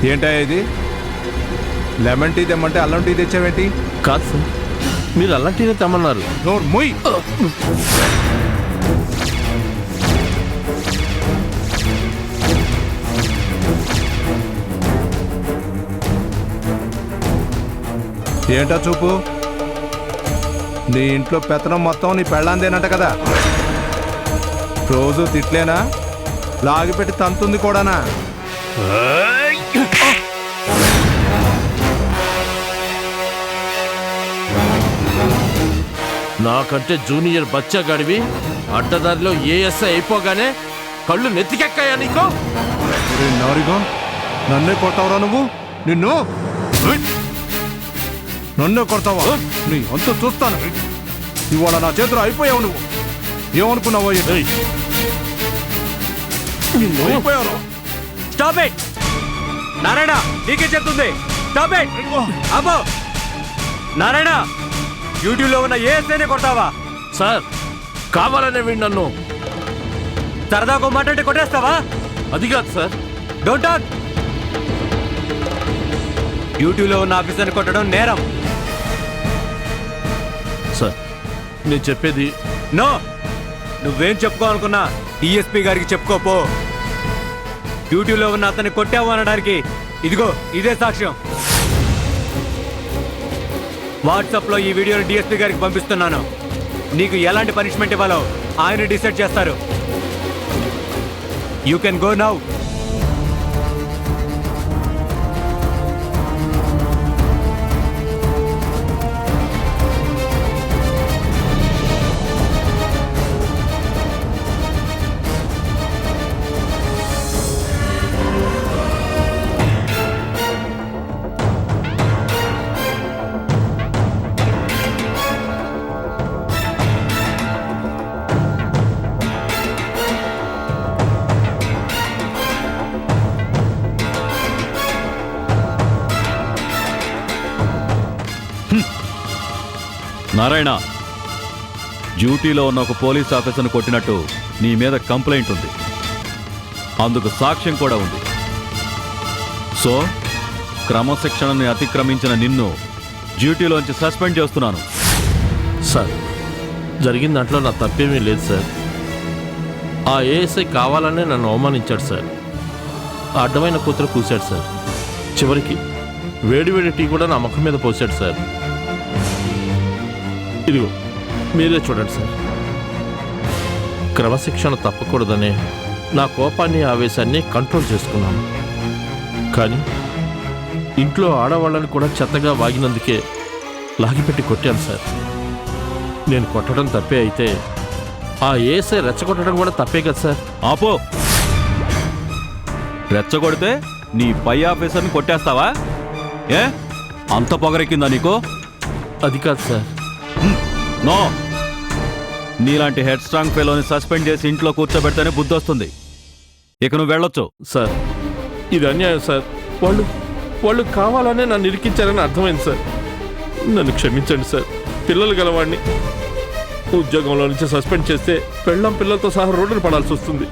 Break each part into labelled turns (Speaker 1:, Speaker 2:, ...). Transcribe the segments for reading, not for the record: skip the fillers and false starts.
Speaker 1: ఏంటా ఇది? Lemon tea తెమ్మంటే అల్లం టీ తెచ్చావేంటి?
Speaker 2: కాదు సార్, మీరు అల్లం టీనే తెమ్మన్నారు.
Speaker 1: నోరు మొయ్. ఏంటా చూపు? నీ ఇంట్లో పెత్తనం మొత్తం నీ పెళ్ళాందేనంట కదా. రోజు తిట్లేనా? లాగిపెట్టి తంతుంది కూడానా?
Speaker 2: నాకంటే జూనియర్ బచ్చా గడివి అడ్డదారిలో ఏఎస్ఐ అయిపోగానే కళ్ళు నెత్తికెక్కాయా నీకు?
Speaker 1: నారిగా నన్నే కొడతావురా నువ్వు? నిన్ను నన్నే కొడతావా? నీ అంత చూస్తాను. ఇవాళ నా చేతిలో అయిపోయావు. నువ్వు ఏమనుకున్నావో? అయిపోయావు.
Speaker 3: స్టాప్ ఇట్ నారాయణ, నీకే చెప్తుంది. Stop it. అబ్బో నారాయణ, డ్యూటీలో ఉన్న ఏఎస్ఐనే కొడతావా?
Speaker 2: సార్, కావాలనే వీడు నన్ను
Speaker 3: సరదాగా మాట్లాడి కొట్టేస్తావా?
Speaker 2: అది కాదు సార్.
Speaker 3: Don't talk. డ్యూటీలో ఉన్న ఆఫీసర్ని కొట్టడం నేరం.
Speaker 2: సార్, నేను చెప్పేది
Speaker 3: నో, నువ్వేం చెప్పుకోవాలనుకున్నా డిఎస్పీ గారికి చెప్పుకోపో. డ్యూటీలో ఉన్న అతన్ని కొట్టావు అనడానికి ఇదిగో ఇదే సాక్ష్యం. వాట్సాప్లో ఈ వీడియోని డిఎస్పీ గారికి పంపిస్తున్నాను. నీకు ఎలాంటి పనిష్మెంట్ ఇవ్వాలో ఆయన డిసైడ్ చేస్తారు. You can go now.
Speaker 4: Narayana, డ్యూటీలో ఉన్న ఒక పోలీస్ ఆఫీసర్ను కొట్టినట్టు నీ మీద కంప్లైంట్ ఉంది. అందుకు సాక్ష్యం కూడా ఉంది. సో క్రమశిక్షణని అతిక్రమించిన నిన్ను డ్యూటీలోంచి సస్పెండ్ చేస్తున్నాను.
Speaker 2: సార్, జరిగిన దాంట్లో నా తప్పేమీ లేదు సార్. ఆ ఏఎస్ఐ కావాలనే నన్ను అవమానించాడు సార్. ఆ అడ్డమైన కూతురు కూశాడు సార్. చివరికి వేడివేడి టీ కూడా నా ముఖం మీద పోసాడు సార్. ఇదిగో మీరే చూడండి సార్. క్రమశిక్షణ తప్పకూడదనే నా కోపాన్ని ఆవేశాన్ని కంట్రోల్ చేసుకున్నాను. కానీ ఇంట్లో ఆడవాళ్ళని కూడా చెత్తగా వాగినందుకే లాగిపెట్టి కొట్టాను సార్. నేను కొట్టడం తప్పే అయితే ఆ ఏసై రెచ్చగొట్టడం కూడా తప్పే కదా సార్.
Speaker 4: ఆపో. రెచ్చగొడితే నీ పై ఆఫీసర్ని కొట్టేస్తావా? ఏ అంత పొగరెక్కిందా నీకు?
Speaker 2: అది కాదు సార్.
Speaker 4: నో, నీలాంటి హెడ్ స్ట్రాంగ్ ఫెలోని సస్పెండ్ చేసి ఇంట్లో కూర్చోబెడితేనే బుద్ధి వస్తుంది. ఇక నువ్వు వెళ్ళొచ్చు.
Speaker 2: సార్, ఇది అన్యాయం సార్. వాళ్ళు కావాలనే నన్ను ఇరికించారని అర్థమైంది సార్. నన్ను క్షమించండి సార్. పిల్లలు గలవాడిని ఉద్యోగంలో నుంచి సస్పెండ్ చేస్తే పెళ్ళం పిల్లలతో సహా రోడ్డును పడాల్సి వస్తుంది.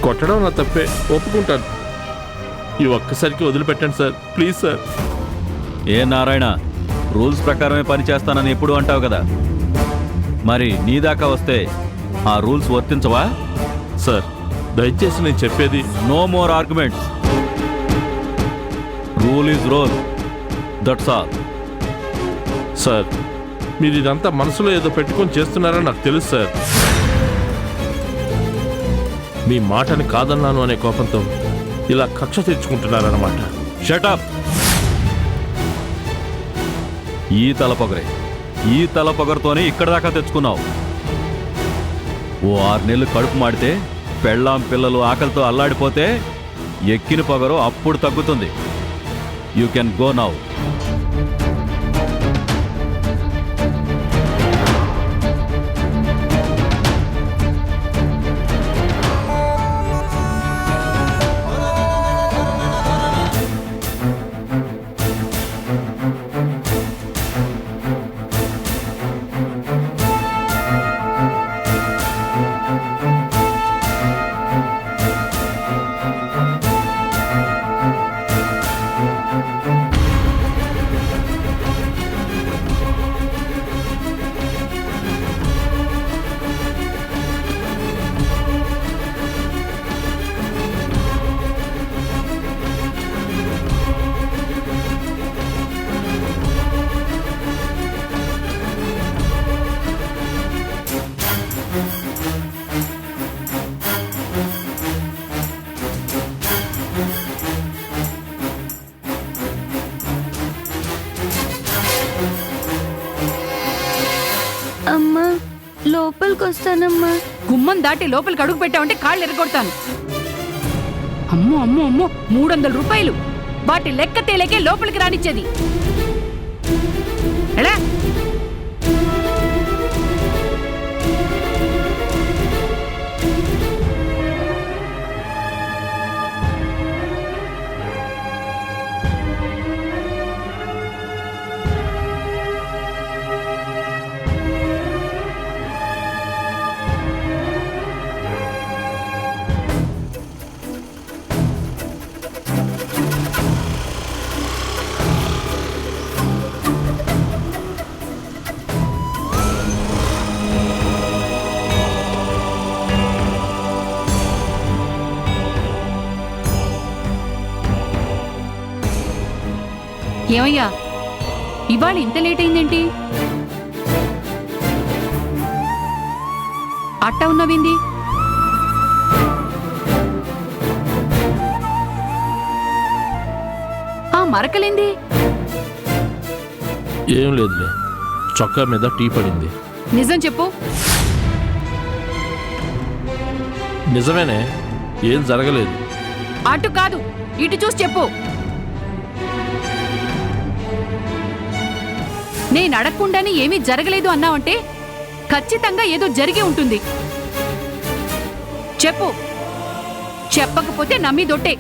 Speaker 2: కొట్టడం నా తప్పే, ఒప్పుకుంటాను. ఈ ఒక్కసారికి వదిలిపెట్టండి sir, please sir.
Speaker 4: A Narayana, rules ప్రకారమే పని చేస్తానని ఎప్పుడు అంటావు కదా. మరి నీ దాకా వస్తే ఆ రూల్స్ వర్తించవా?
Speaker 2: సార్, దయచేసి నేను చెప్పేది.
Speaker 4: No more arguments. Rule is rule, that's all.
Speaker 2: Sir, మీరు ఇదంతా మనసులో ఏదో పెట్టుకొని చేస్తున్నారని నాకు తెలుసు సార్. మీ మాటని కాదన్నాను అనే కోపంతో ఇలా కక్ష తెచ్చుకుంటున్నారన్నమాట.
Speaker 4: Shut up. ఈ తల పొగరుతోనే ఇక్కడ దాకా తెచ్చుకున్నావు. ఓ 6 నెలలు కడుపు మాడితే, పెళ్ళాం పిల్లలు ఆకలితో అల్లాడిపోతే ఎక్కిన పొగరు అప్పుడు తగ్గుతుంది. You can go now.
Speaker 5: వస్తానమ్మా.
Speaker 6: గుమ్మం దాటి లోపలికి అడుగు పెట్టావంటే కాళ్ళు ఎరగొడతాను. అమ్మో అమ్మో అమ్మో 300 రూపాయలు వాటి లెక్క తేలేకే లోపలికి రానిచ్చేది. ఎలా ఏమయ్యా ఇవాళ ఇంత లేట్ అయిందేంటి? అట్టా ఉన్నావింది? ఆ మరకలేంది?
Speaker 2: ఏం లేదులే, చొక్కా మీద టీ పడింది.
Speaker 6: నిజం చెప్పు.
Speaker 2: నిజమేనే, ఏం జరగలేదు.
Speaker 6: అటు కాదు ఇటు చూసి చెప్పు. నేను అడగకుండానే ఏమీ జరగలేదు అన్నావంటే ఖచ్చితంగా ఏదో జరిగి ఉంటుంది. చెప్పు. చెప్పకపోతే నమ్మి దొట్టే.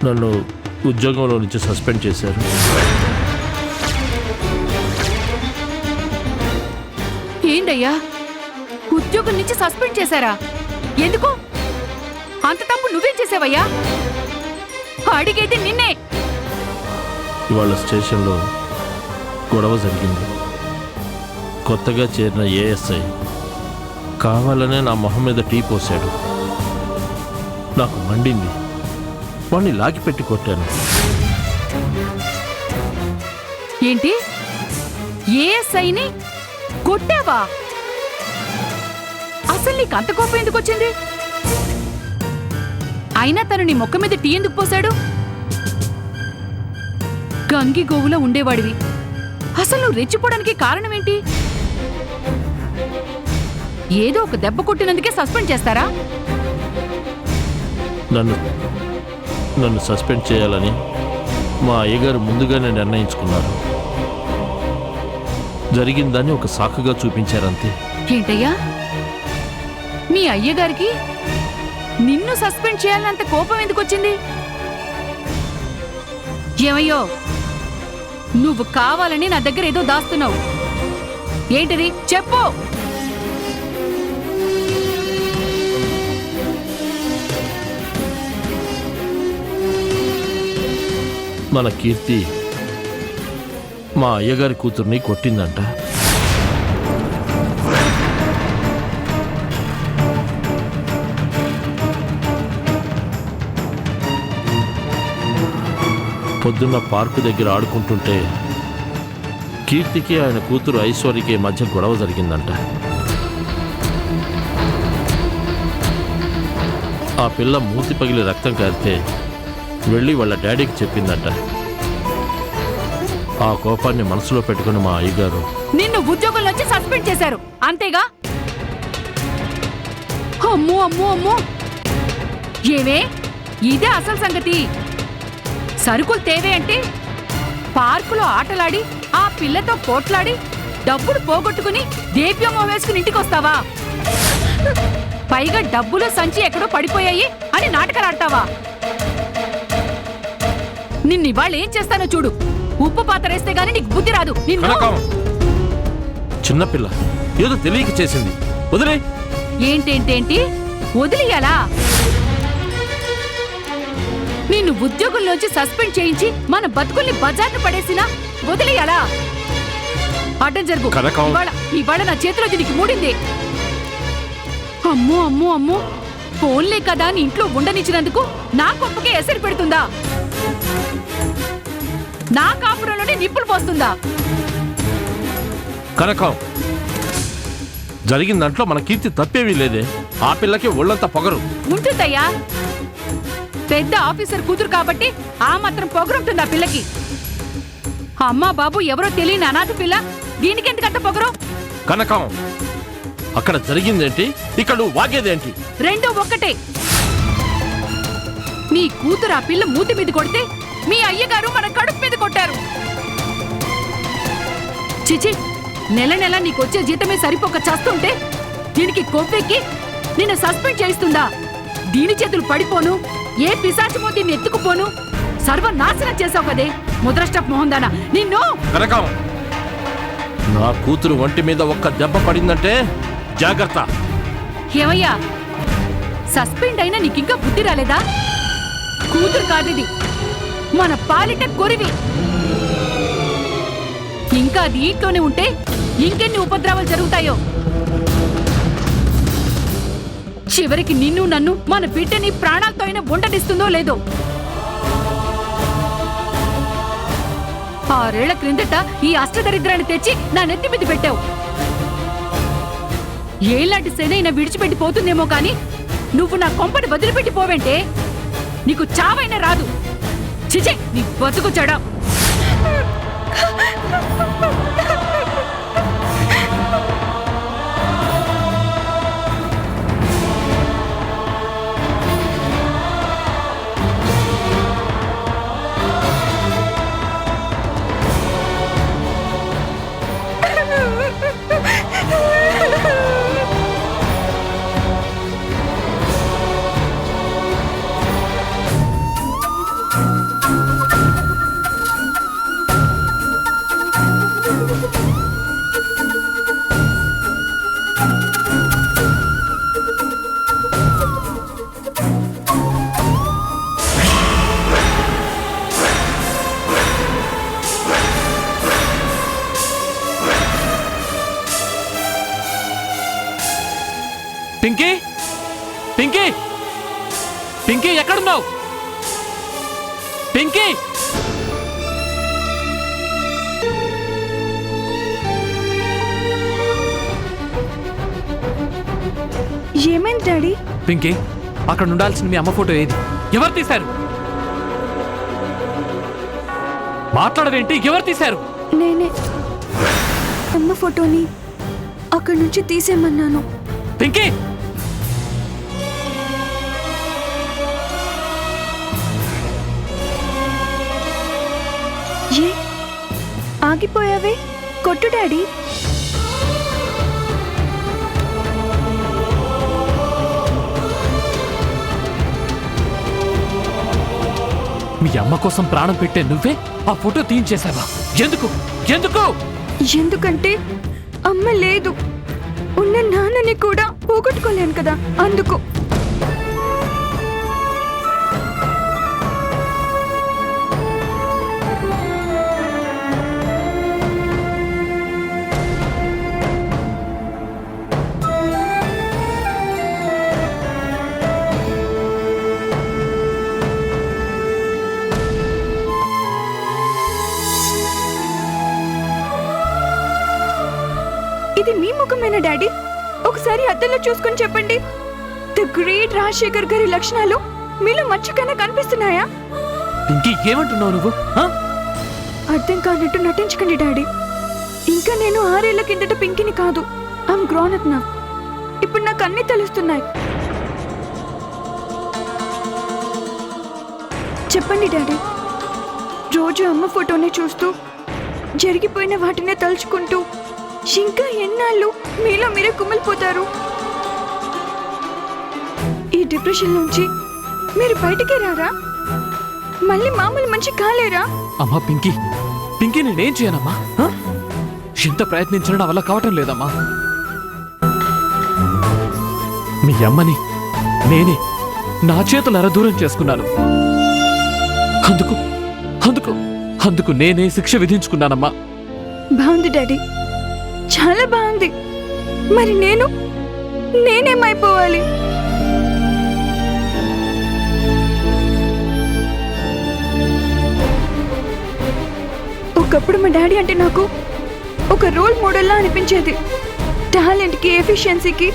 Speaker 2: నన్ను ఉద్యోగంలో నుంచి సస్పెండ్ చేశారు.
Speaker 6: ఏంటయ్యా, ఉద్యోగం నుంచి సస్పెండ్ చేశారా? ఎందుకు? అంత తప్పు నువ్వేం చేసావయ్యా? అడిగేది నిన్నే.
Speaker 2: ఇవాళ స్టేషన్లో గొడవ జరిగింది. కొత్తగా చేరిన ఏఎస్ఐ కావాలనే నా మొహం మీద టీ పోశాడు. నాకు మండింది, వాణ్ణి లాగిపెట్టి కొట్టాను.
Speaker 6: ఏంటి, ఏఎస్ఐని కొట్టావా? అసలు నీకు అంత కోపం ఎందుకు వచ్చింది? అయినా తను నీ మొక్క మీద టీ ఎందుకు పోశాడు? గంగి గోవులో ఉండేవాడివి, అసలు నువ్వు రెచ్చిపోవడానికి కారణమేంటి? ఏదో ఒక దెబ్బ కొట్టినందుకే సస్పెండ్ చేస్తారా?
Speaker 2: నన్ను సస్పెండ్ చేయాలని మా అయ్యగారు ముందుగానే నిర్ణయించుకున్నారు. జరిగిందాన్ని ఒక సాకుగా చూపించారంతే.
Speaker 6: ఏంటయ్యా, మీ అయ్యగారికి నిన్ను సస్పెండ్ చేయాలన్నంత కోపం ఎందుకు వచ్చింది? ఏమయ్యో, నువ్వు కావాలని నా దగ్గర ఏదో దాస్తున్నావు. ఏంటిది చెప్పు.
Speaker 2: మన కీర్తి మా అయ్యగారి కూతుర్ని కొట్టిందంట. పొద్దున్న పార్కు దగ్గర ఆడుకుంటుంటే కీర్తికి ఆయన కూతురు ఐశ్వర్యకి మధ్య గొడవ జరిగిందంట. ఆ పిల్ల మూతి పగిలి రక్తం కారితే వెళ్ళి వాళ్ళ డాడీకి చెప్పిందంట. ఆ కోపాన్ని మనసులో పెట్టుకుని మా అయ్యగారు
Speaker 6: నిన్ను ఉద్యోగంలోంచి సస్పెండ్ చేశారు, అంతేగా? అమ్మో అమ్మో అమ్మో, ఏవే ఇదే అసలు సంగతి. సరుకులు తేవే అంటే పార్కులో ఆటలాడి ఆ పిల్లతో పోట్లాడి డబ్బులు పోగొట్టుకుని దేప్యమో వేసుకుని ఇంటికి వస్తావా? పైగా డబ్బులు సంచి ఎక్కడో పడిపోయాయి అని నాటకాలాడతావా? నిన్నివాళ ఏం చేస్తానో చూడు. ఉప్పు పాతరేస్తే గానీ నీకు బుద్ధి రాదు.
Speaker 2: చిన్నపిల్ల ఏదో తెలియక చేసింది, వదిలే.
Speaker 6: ఏంటేంటేంటి వదిలియాలా? నిన్ను ఉద్యోగంలోంచి సస్పెండ్ చేయించి మన బతుకుల్ని బజార్ను పడేసినా వదిలేయాలా? అడ్డం జరుగు. ఇవాళ నా చేతిలో దీనికి మూడింది. అమ్మో అమ్మో అమ్మో, ఫోన్లే కదా అని ఇంట్లో ఉండనిచ్చినందుకు నా కొంపకే ఎసరు పెడుతుందా? నా కాపురంలోనే నిప్పులు పోస్తుందా?
Speaker 2: కనకం, జరిగిన దాంట్లో మన కీర్తి తప్పేమీ లేదే. ఆ పిల్లకి ఒళ్ళంతా పొగరు
Speaker 6: ఉంటుందయ్యా. పెద్ద ఆఫీసర్ కూతురు కాబట్టి ఆ మాత్రం పొగరుంటుంది ఆ పిల్లకి. అమ్మా బాబు ఎవరో తెలియని అనాథ పిల్ల దీనికెందుకంత పొగరు?
Speaker 2: కనకం, అక్కడ జరిగిందేంటి, ఇక్కడ నువ్వు వాగేదేంటి?
Speaker 6: రెండూ ఒక్కటే. నీ కూతురు ఆ పిల్ల మూతి మీద కొడితే మీ అయ్యగారు మన కడుపు మీద కొట్టారు. చిచి, నెల నెల నీకొచ్చే జీతమే సరిపోక చేస్తుంటే దీనికి కొవ్వెక్కి నిన్ను సస్పెండ్ చేయిస్తుందా? దీని చేతులు పడిపోను, ఏ పిశాచమో దీన్ని ఎత్తుకుపోను. సర్వనాశనం చేసావు కదే ముద్రష్టప్ మోహందానా నిన్ను.
Speaker 2: కనకం, నా కూతురు ఒంటి మీద ఒక్క దెబ్బ పడిందంటే జాగ్రత్త.
Speaker 6: ఏమయ్యా, సస్పెండ్ అయినా నీకింకా బుద్ధి రాలేదా? కూతురు కాదిది, మన పాలిట కొరివి. ఇంకా అది ఇంట్లోనే ఉంటే ఇంకెన్ని ఉపద్రవాలు జరుగుతాయో. చివరికి నిన్ను నన్ను మన బిడ్డని ప్రాణాలతో అయినా ఉండనిస్తుందో లేదో. 6 ఏళ్ల క్రిందట ఈ అష్టదరిద్రాన్ని తెచ్చి నా నెత్తి మీద పెట్టావు. ఏలాంటి శనైనా విడిచిపెట్టి పోతుందేమో కాని నువ్వు నా కొంపని వదిలిపెట్టి పోవేంటే నీకు చావైనా రాదు. చిచే, నీ బతుకు చెడా.
Speaker 5: పింకీ, పింకీ, పింకీ ఎక్కడున్నావు? పింకీ,
Speaker 7: ఏమైంది డాడీ?
Speaker 5: పింకీ, అక్కడ ఉండాల్సిన మీ అమ్మ ఫోటో ఏది? ఎవరు తీశారు? మాట్లాడవేంటి? ఎవరు తీశారు?
Speaker 7: నేనే అమ్మ ఫోటోని అక్కడి నుంచి తీసేయమన్నాను.
Speaker 5: పింకీ,
Speaker 7: ఏ ఆగిపోయావే? కొట్టు డాడీ.
Speaker 5: మీ అమ్మ కోసం ప్రాణం పెట్టే నువ్వే ఆ ఫోటో తీయించేశావా? ఎందుకు? ఎందుకు?
Speaker 7: ఎందుకంటే అమ్మ లేదు, ఉన్న నాన్నని కూడా పోగొట్టుకోలేను కదా, అందుకు. ఇది మీ ముఖమేనా డాడీ? ఒకసారి అద్దంలో చూసుకొని చెప్పండి. ది గ్రేట్ రాజశేఖర్ గారి లక్షణాలు మీలో మచ్చకైనా కనిపిస్తున్నాయా?
Speaker 5: పింకీ, ఏమంటున్నావు నువ్వు?
Speaker 7: అర్థం కానట్టు నటించకండి డాడీ. ఇంకా నేను 6 ఏళ్ల కిందట పింకీని కాదు, ఐఎమ్ గ్రోన్ అప్ నౌ. ఇప్పుడు నాకు అన్నీ తెలుస్తున్నాయి. చెప్పండి డాడీ. రోజు అమ్మ ఫోటోని చూస్తూ జరిగిపోయిన వాటినే తలుచుకుంటూ ఇంకా ఎన్నాళ్ళు మీలో మీరే కుమిలిపోతారు? ఈ డిప్రెషన్ నుంచి మీరు బయటికి రారా? మళ్ళీ మామూలు మంచి కాలేరా?
Speaker 5: అమ్మా పింకీ, పింకీ, నేనేం చేయనమ్మా? ఎంత ప్రయత్నించినా నా వల్ల కావటం లేదమ్మా. మీ అమ్మని నేనే నా చేతులారా దూరం చేసుకున్నాను. అందుకు అందుకు అందుకు నేనే శిక్ష విధించుకున్నానమ్మా.
Speaker 7: బాగుంది డాడీ, చాలా బాగుంది. మరి నేనేమైపోవాలి? ఒకప్పుడు మా డాడీ అంటే నాకు ఒక రోల్ మోడల్లా అనిపించేది. టాలెంట్కి, ఎఫిషియన్సీకి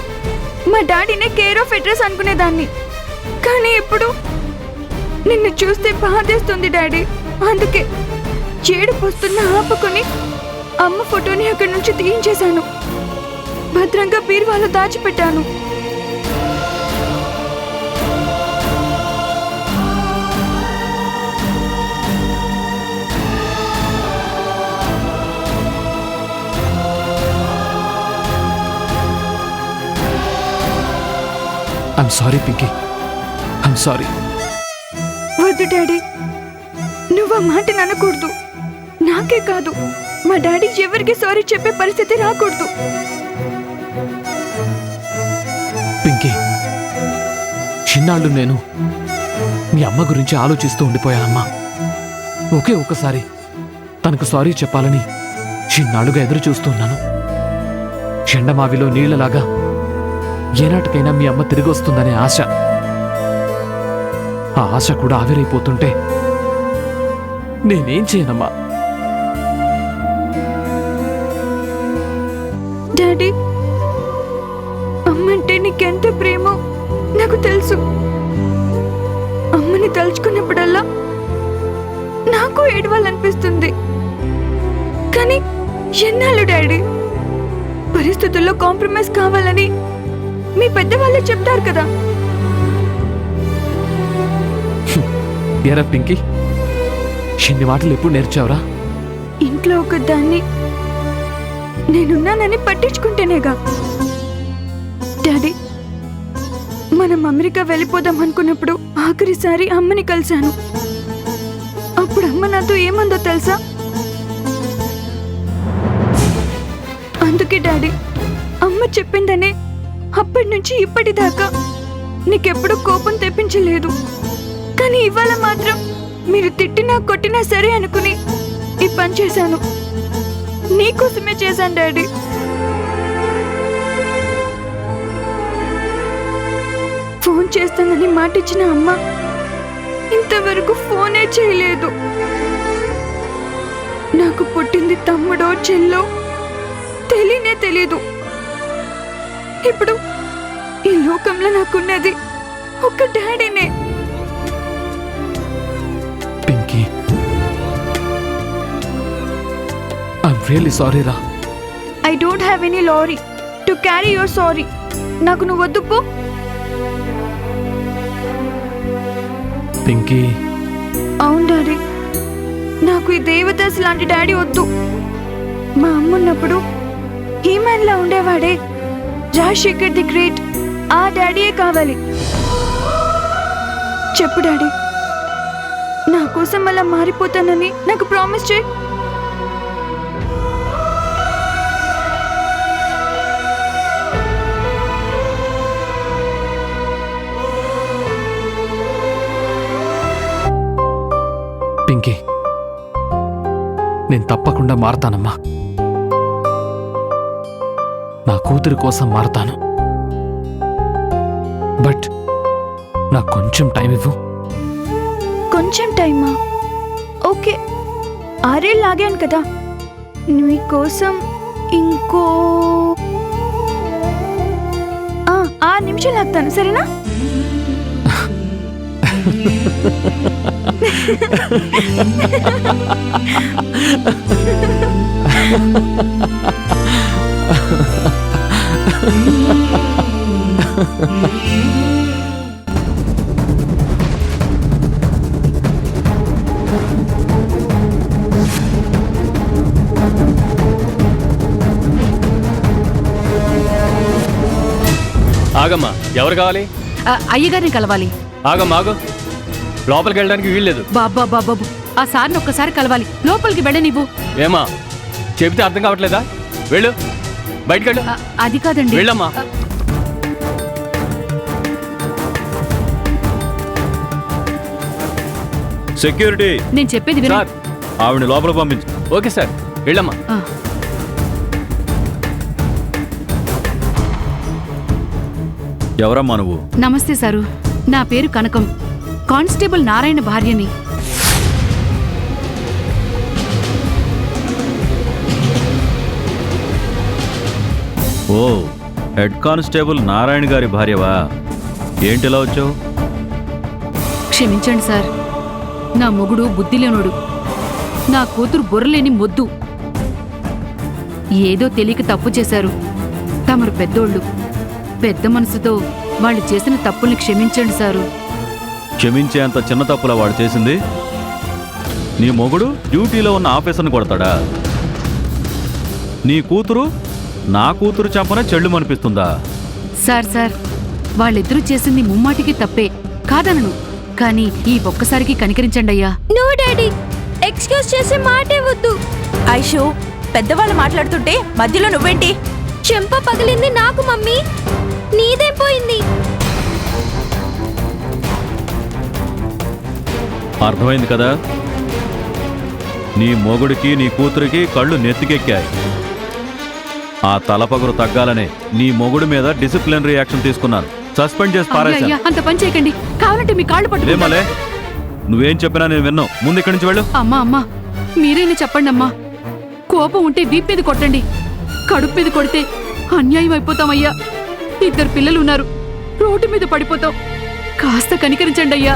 Speaker 7: మా డాడీనే కేర్ ఆఫ్ అడ్రస్ అనుకునేదాన్ని. కానీ ఇప్పుడు నిన్ను చూస్తే బాధేస్తుంది డాడీ. అందుకే ఏడుపు వస్తున్న ఆపుకొని అమ్మ ఫోటోని అక్కడి నుంచి తీయించేశాను. భద్రంగా బీరువాలో దాచిపెట్టాను.
Speaker 5: I'm sorry Pinky, I'm sorry.
Speaker 7: వద్దు డాడీ, నువ్వు ఆ మాట అనకూడదు. నాకే కాదు, మా డాడీ ఎవరికి సారీ చెప్పే పరిస్థితి రాకూడదు.
Speaker 5: పింకీ, చిన్నాళ్ళు నేను మీ అమ్మ గురించి ఆలోచిస్తూ ఉండిపోయానమ్మా. ఒకే ఒక్కసారి తనకు సారీ చెప్పాలని చిన్నాళ్ళుగా ఎదురు చూస్తున్నాను. చెండమావిలో నీళ్లలాగా ఏనాటికైనా మీ అమ్మ తిరిగి వస్తుందనే ఆశ. ఆ ఆశ కూడా ఆవిరైపోతుంటే నేనేం చేయనమ్మా?
Speaker 7: డాడీ, అమ్మంటే నీకెంత ప్రేమో నాకు తెలుసు. అమ్మని తలుచుకున్నప్పుడల్లా నాకు ఏడవాలనిపిస్తుంది. కానీ ఎన్నాళ్ళు డాడీ? పరిస్థితుల్లో కాంప్రమైజ్ కావాలని మీ పెద్దవాళ్ళే చెప్తారు కదా.
Speaker 5: ఎరా పింకీ, చిన్ని మాటలు ఎప్పుడు నేర్చావురా?
Speaker 7: ఇంట్లో ఒక దాన్ని నేనున్నానని పట్టించుకుంటేనేగా. డాడీ, మనం అమెరికా వెళ్ళిపోదాం అనుకున్నప్పుడు ఆఖరిసారి అమ్మని కలిశాను. అప్పుడు అమ్మ నాతో ఏమందో తెలుసా? అందుకే డాడీ, అమ్మ చెప్పిందనే అప్పటి నుంచి ఇప్పటిదాకా నీకెప్పుడు కోపం తెప్పించలేదు. కానీ ఇవాళ మాత్రం మీరు తిట్టినా కొట్టినా సరే అనుకుని ఈ పని చేశాను. నీకోసమే చేశాను డాడీ. ఫోన్ చేస్తానని మాటిచ్చిన అమ్మ ఇంతవరకు ఫోనే చేయలేదు. నాకు పుట్టింది తమ్ముడో చెల్లో తెలియనే తెలీదు. ఇప్పుడు ఈ లోకంలో నాకున్నది ఒక్క డాడీనే.
Speaker 5: పింకీ, ఐఎమ్ రియల్లీ సారీ రా.
Speaker 7: I don't have any lorry to carry your sorry. నాకు నువ్వు వద్దు పో.
Speaker 5: పింకీ,
Speaker 7: అవును డాడీ, నాకు ఈ దేవదాస్ లాంటి డాడీ వద్దు. మా అమ్మ ఉన్నప్పుడు హీమాన్ లా ఉండేవాడే, రాజశేఖర్ ది గ్రేట్, ఆ డాడీయే కావాలి. చెప్పు డాడీ, నా కోసం అలా మారిపోతానని నాకు ప్రామిస్ చేయి.
Speaker 5: పింకీ, నేను తప్పకుండా మారతానమ్మా. నా కూతురి కోసం మారతాను. బట్ నాకు కొంచెం టైం ఇవ్వు.
Speaker 7: కొంచెం టైమా? ఓకే, 6 ఏళ్ళు ఆగాను కదా. మీకోసం ఇంకో 6 నిమిషాలు ఆగుతాను, సరేనా?
Speaker 3: ఆగమ్మా, ఎవరు కావాలి?
Speaker 6: అయ్యగారిని కలవాలి.
Speaker 3: ఆగమ్మా, ఆగు. లోపలికి వెళ్ళడానికి వీల్లేదు.
Speaker 6: బాబా బాబాబు, ఆ సార్ని ఒక్కసారి కలవాలి. లోపలికి వెళ్ళనివ్వు.
Speaker 3: ఏమా చెబితే అర్థం కావట్లేదా? వెళ్ళు, బయటికి వెళ్ళు.
Speaker 6: అది కాదండి.
Speaker 3: వెళ్ళమ్మా.
Speaker 4: సెక్యూరిటీ,
Speaker 6: నేను చెప్పేది విను.
Speaker 3: సార్,
Speaker 4: ఆవిడ లోపల పంపించు.
Speaker 3: ఓకే సార్, వెళ్ళమ్మా.
Speaker 6: ఆ,
Speaker 4: ఎవరమ్మా నువ్వు?
Speaker 6: నమస్తే సారు, నా పేరు కనకం, కానిస్టేబుల్ నారాయణ భార్యని.
Speaker 4: ఓ, హెడ్ కానిస్టేబుల్ నారాయణ గారి భార్యవా? ఏంటిలా వచ్చావు?
Speaker 6: క్షమించండి సార్, నా మొగుడు బుద్ధిలేనోడు, నా కూతురు బుర్రలేని మొద్దు. ఏదో తెలియక తప్పు చేశారు. తమరు పెద్దోళ్ళు, పెద్ద మనసుతో వాళ్ళు చేసిన తప్పుల్ని క్షమించండి సారు.
Speaker 4: క్షమించేంత చిన్న తప్పులా వాడు చేసింది? నీ మొగుడు డ్యూటీలో ఉన్న ఆఫీసర్ని కొడతాడా? నీ కూతురు నా కూతురు చంపన చెల్లుమనిపిస్తుందా?
Speaker 6: సార్ వాళ్ళిద్దరూ చేసింది ముమ్మాటికి తప్పే కాదనను, కానీ ఈ ఒక్కసారికి కనికరించండి అయ్యా.
Speaker 7: నో డాడీ, ఎక్స్క్యూజ్ చేసే మాటే వద్దు.
Speaker 8: ఐషు, పెద్దవాళ్ళు మాట్లాడుతుంటే మధ్యలో నువ్వేంటి?
Speaker 7: చెంప పగిలింది నాకు మమ్మీ, నీదేం పోయింది?
Speaker 4: అర్థమైంది కదా? నీ మొగుడికి నీ కూతురికి కళ్ళు నెత్తికెక్కాయి. ఆ తలపగురు తగ్గాలనే నీ మొగుడి మీద డిసిప్లినరీ యాక్షన్ తీసుకున్నాను. సస్పెండ్ చేసి
Speaker 6: అయ్యా,
Speaker 4: పారేశాను.
Speaker 6: అయ్యా, అంత పని చేయకండి. కావాలంటే మీ కాళ్ళు పట్టుకుంటా.
Speaker 4: ఏమలే, నువ్వేం చెప్పినా నేను విన్నావు. ముందు ఇక్కడి నుంచి వెళ్ళు.
Speaker 6: అమ్మా మీరైనా చెప్పండి అమ్మా. కోపం ఉంటే వీప్ మీద కొట్టండి, కడుపు మీద కొడితే అన్యాయం అయిపోతామయ్యా. 2 పిల్లలు ఉన్నారు, రోడ్డు మీద పడిపోతాం. కాస్త కనికరించండి అయ్యా.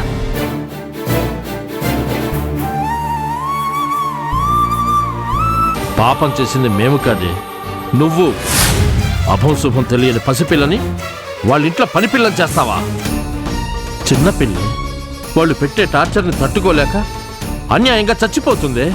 Speaker 2: పాపం చేసింది మేము కాదే, నువ్వు. అభం శుభం తెలియని పసిపిల్లని వాళ్ళ ఇంట్లో పనిపిల్లని చేస్తావా? చిన్నపిల్లి వాళ్ళు పెట్టే టార్చర్ని తట్టుకోలేక అన్యాయంగా చచ్చిపోతుంది.